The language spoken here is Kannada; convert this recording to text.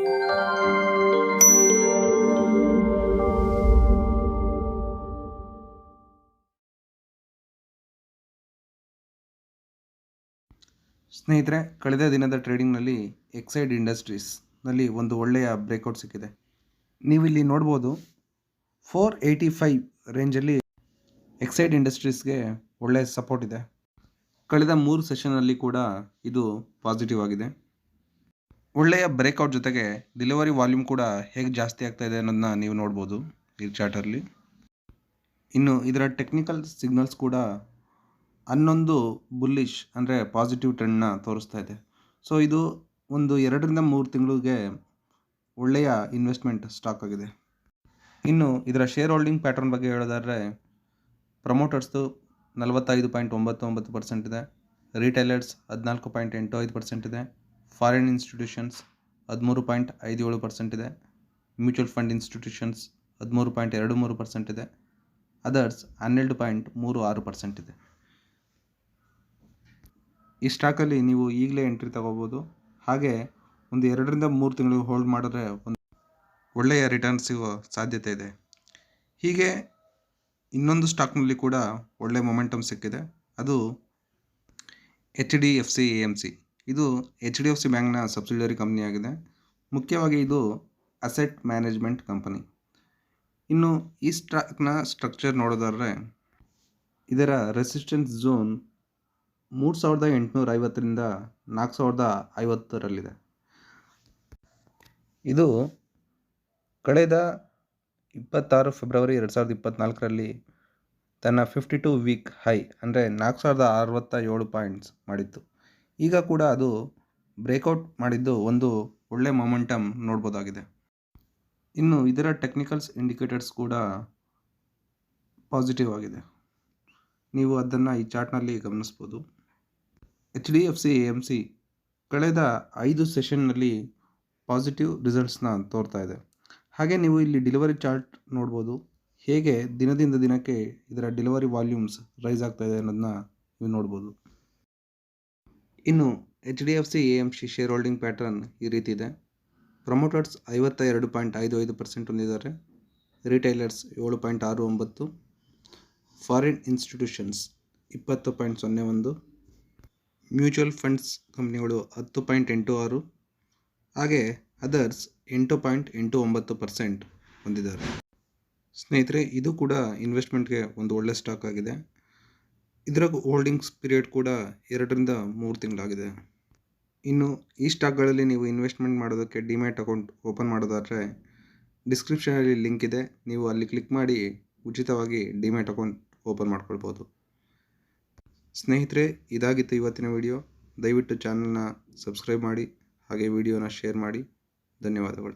ಸ್ನೇಹಿತರೆ, ಕಳೆದ ದಿನದ ಟ್ರೇಡಿಂಗ್ನಲ್ಲಿ ಎಕ್ಸೈಡ್ ಇಂಡಸ್ಟ್ರೀಸ್ನಲ್ಲಿ ಒಂದು ಒಳ್ಳೆಯ ಬ್ರೇಕ್ಔಟ್ ಸಿಕ್ಕಿದೆ. ನೀವಿಲ್ಲಿ ನೋಡ್ಬೋದು 485 ರೇಂಜಲ್ಲಿ ಎಕ್ಸೈಡ್ ಇಂಡಸ್ಟ್ರೀಸ್ಗೆ ಒಳ್ಳೆಯ ಸಪೋರ್ಟ್ ಇದೆ. ಕಳೆದ 3 ಸೆಷನಲ್ಲಿ ಕೂಡ ಇದು ಪಾಸಿಟಿವ್ ಆಗಿದೆ. ಒಳ್ಳೆಯ ಬ್ರೇಕ್ಔಟ್ ಜೊತೆಗೆ ಡೆಲಿವರಿ ವಾಲ್ಯೂಮ್ ಕೂಡ ಹೇಗೆ ಜಾಸ್ತಿ ಆಗ್ತಾ ಇದೆ ಅನ್ನೋದನ್ನ ನೀವು ನೋಡ್ಬೋದು ಈ ಚಾರ್ಟಲ್ಲಿ. ಇನ್ನು ಇದರ ಟೆಕ್ನಿಕಲ್ ಸಿಗ್ನಲ್ಸ್ ಕೂಡ ಹನ್ನೊಂದು ಬುಲ್ಲಿಶ್ ಅಂದರೆ ಪಾಸಿಟಿವ್ ಟ್ರೆಂಡ್ನ ತೋರಿಸ್ತಾ ಇದೆ. ಸೊ ಇದು ಒಂದು 2ರಿಂದ 3 ತಿಂಗಳಿಗೆ ಒಳ್ಳೆಯ ಇನ್ವೆಸ್ಟ್ಮೆಂಟ್ ಸ್ಟಾಕ್ ಆಗಿದೆ. ಇನ್ನು ಇದರ ಶೇರ್ ಹೋಲ್ಡಿಂಗ್ ಪ್ಯಾಟರ್ನ್ ಬಗ್ಗೆ ಹೇಳೋದಾದರೆ ಪ್ರಮೋಟರ್ಸ್ದು 45.99% ಇದೆ, ರಿಟೈಲರ್ಸ್ 14.85% ಇದೆ, ಫಾರಿನ್ ಇನ್ಸ್ಟಿಟ್ಯೂಷನ್ಸ್ 13.57% ಇದೆ, ಮ್ಯೂಚುವಲ್ ಫಂಡ್ ಇನ್ಸ್ಟಿಟ್ಯೂಷನ್ಸ್ 13.23% ಇದೆ, ಅದರ್ಸ್ 12.36% ಇದೆ. ಈ ಸ್ಟಾಕಲ್ಲಿ ನೀವು ಈಗಲೇ ಎಂಟ್ರಿ ತಗೋಬೋದು. ಹಾಗೆ ಒಂದು 2ರಿಂದ 3 ತಿಂಗಳು ಹೋಲ್ಡ್ ಮಾಡಿದ್ರೆ ಒಂದು ಒಳ್ಳೆಯ ರಿಟರ್ನ್ ಸಿಗೋ ಸಾಧ್ಯತೆ ಇದೆ. ಹೀಗೆ ಇನ್ನೊಂದು ಸ್ಟಾಕ್ನಲ್ಲಿ ಕೂಡ ಒಳ್ಳೆಯ ಮೊಮೆಂಟಮ್ ಸಿಕ್ಕಿದೆ. ಅದು HDFC AMC. ಇದು HDFC ಬ್ಯಾಂಕ್ನ ಸಬ್ಸಿಡಿಯರಿ ಕಂಪ್ನಿಯಾಗಿದೆ. ಮುಖ್ಯವಾಗಿ ಇದು ಅಸೆಟ್ ಮ್ಯಾನೇಜ್ಮೆಂಟ್ ಕಂಪನಿ. ಇನ್ನು ಈ ಸ್ಟಾಕ್ನ ಸ್ಟ್ರಕ್ಚರ್ ನೋಡೋದಾದರೆ ಇದರ ರೆಸಿಸ್ಟೆನ್ಸ್ ಝೋನ್ 3850ರಿಂದ 4050ರಲ್ಲಿದೆ. ಇದು ಕಳೆದ 26 ಫೆಬ್ರವರಿ 2024ರಲ್ಲಿ ತನ್ನ 52 ವೀಕ್ ಹೈ ಅಂದರೆ 4067 ಪಾಯಿಂಟ್ಸ್ ಮಾಡಿತ್ತು. ಈಗ ಕೂಡ ಅದು ಬ್ರೇಕ್ಔಟ್ ಮಾಡಿದ್ದು ಒಂದು ಒಳ್ಳೆ ಮೊಮೆಂಟಮ್ ನೋಡ್ಬೋದಾಗಿದೆ. ಇನ್ನು ಇದರ ಟೆಕ್ನಿಕಲ್ಸ್ ಇಂಡಿಕೇಟರ್ಸ್ ಕೂಡ ಪಾಸಿಟಿವ್ ಆಗಿದೆ. ನೀವು ಅದನ್ನು ಈ ಚಾರ್ಟ್ನಲ್ಲಿ ಗಮನಿಸ್ಬೋದು. HDFC AMC ಕಳೆದ 5 ಸೆಷನ್ನಲ್ಲಿ ಪಾಸಿಟಿವ್ ರಿಸಲ್ಟ್ಸ್ನ ತೋರ್ತಾ ಇದೆ. ಹಾಗೆ ನೀವು ಇಲ್ಲಿ ಡೆಲಿವರಿ ಚಾರ್ಟ್ ನೋಡ್ಬೋದು, ಹೇಗೆ ದಿನದಿಂದ ದಿನಕ್ಕೆ ಇದರ ಡೆಲಿವರಿ ವಾಲ್ಯೂಮ್ಸ್ ರೈಸ್ ಆಗ್ತಾ ಇದೆ ಅನ್ನೋದನ್ನ ನೀವು ನೋಡ್ಬೋದು. ಇನ್ನು HDFC AMC share holding pattern ಈ ರೀತಿ ಇದೆ. ಪ್ರಮೋಟರ್ಸ್ 52.55% ಹೊಂದಿದ್ದಾರೆ, retailers 7.69%, foreign institutions 20.01%, mutual funds ಕಂಪ್ನಿಗಳು 10.86%, ಹಾಗೆ ಅದರ್ಸ್ 8.89% ಹೊಂದಿದ್ದಾರೆ. ಸ್ನೇಹಿತರೆ, ಇದು ಕೂಡ ಇನ್ವೆಸ್ಟ್ಮೆಂಟ್ಗೆ ಒಂದು ಒಳ್ಳೆ ಸ್ಟಾಕ್ ಆಗಿದೆ. ಇದರ ಹೋಲ್ಡಿಂಗ್ಸ್ ಪೀರಿಯಡ್ ಕೂಡ 2ರಿಂದ 3 ತಿಂಗಳಾಗಿದೆ. ಇನ್ನು ಈ ಸ್ಟಾಕ್ಗಳಲ್ಲಿ ನೀವು ಇನ್ವೆಸ್ಟ್ಮೆಂಟ್ ಮಾಡೋದಕ್ಕೆ ಡಿಮ್ಯಾಟ್ ಅಕೌಂಟ್ ಓಪನ್ ಮಾಡೋದಾದರೆ ಡಿಸ್ಕ್ರಿಪ್ಷನಲ್ಲಿ ಲಿಂಕ್ ಇದೆ, ನೀವು ಅಲ್ಲಿ ಕ್ಲಿಕ್ ಮಾಡಿ ಉಚಿತವಾಗಿ ಡಿಮ್ಯಾಟ್ ಅಕೌಂಟ್ ಓಪನ್ ಮಾಡ್ಕೊಳ್ಬೋದು. ಸ್ನೇಹಿತರೆ, ಇದಾಗಿತ್ತು ಇವತ್ತಿನ ವಿಡಿಯೋ. ದಯವಿಟ್ಟು ಚಾನಲ್ನ ಸಬ್ಸ್ಕ್ರೈಬ್ ಮಾಡಿ, ಹಾಗೆ ವಿಡಿಯೋನ ಶೇರ್ ಮಾಡಿ. ಧನ್ಯವಾದಗಳು.